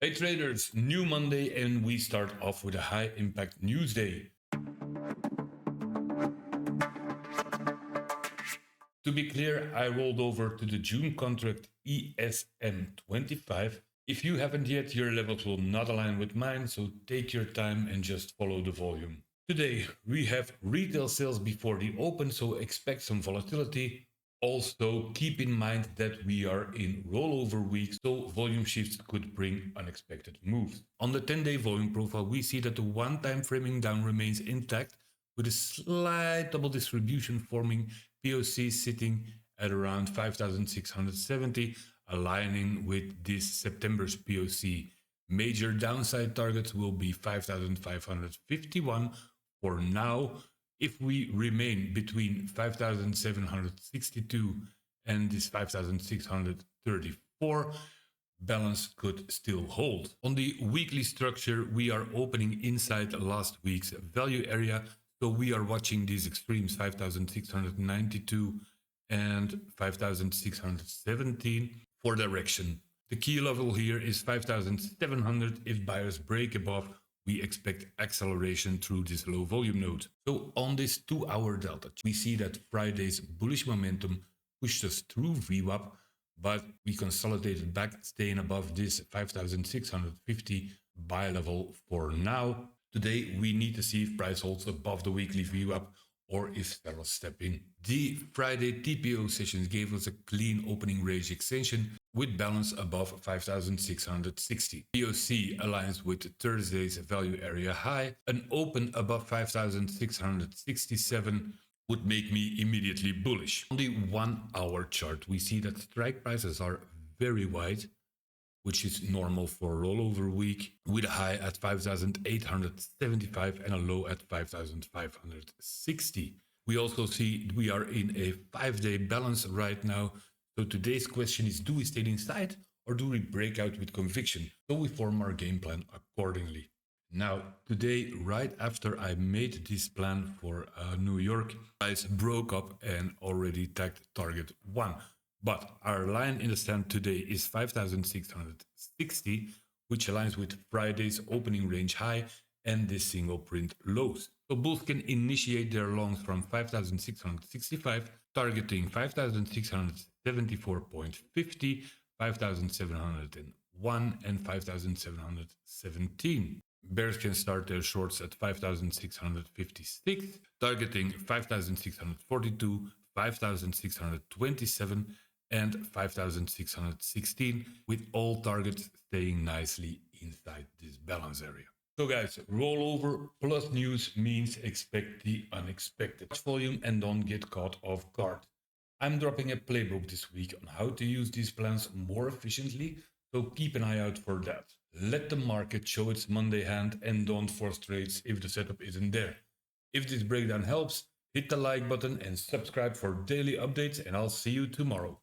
Hey traders, new Monday and we start off with a high impact news day. To be clear, I rolled over to the June contract ESM25. If you haven't yet, your levels will not align with mine, so take your time and just follow the volume. Today we have retail sales before the open, so expect some volatility. Also, keep in mind that we are in rollover week, so volume shifts could bring unexpected moves. On the 10-day volume profile, we see that the one-time framing down remains intact, with a slight double distribution forming POC sitting at around 5,670, aligning with this September's POC. Major downside targets will be 5,551 for now. If we remain between 5,762 and this 5,634, balance could still hold. On the weekly structure, we are opening inside last week's value area, so we are watching these extremes 5,692 and 5,617 for direction. The key level here is 5,700. If buyers break above, we expect acceleration through this low volume node. So on this 2-hour delta, we see that Friday's bullish momentum pushed us through VWAP, but we consolidated back, staying above this 5,650 buy level for now. Today, we need to see if price holds above the weekly VWAP or if sellers step in. The Friday TPO sessions gave us a clean opening range extension with balance above 5,660. POC aligns with Thursday's value area high. An open above 5,667 would make me immediately bullish. On the 1-hour chart, we see that strike prices are very wide, which is normal for rollover week, with a high at 5,875 and a low at 5,560. We also see we are in a 5-day balance right now. So today's question is, do we stay inside or do we break out with conviction? So we form our game plan accordingly. Now, today, right after I made this plan for New York, price broke up and already tagged target 1. But our line in the stand today is 5,660, which aligns with Friday's opening range high and this single print lows. So bulls can initiate their longs from 5,665, targeting 5,674.50, 5,701 and 5,717. Bears can start their shorts at 5,656, targeting 5,642, 5,627 and 5,616, with all targets staying nicely inside this balance area. So guys, rollover plus news means expect the unexpected. Watch volume and don't get caught off guard. I'm dropping a playbook this week on how to use these plans more efficiently, so keep an eye out for that. Let the market show its Monday hand and don't force trades if the setup isn't there. If this breakdown helps, hit the like button and subscribe for daily updates, and I'll see you tomorrow.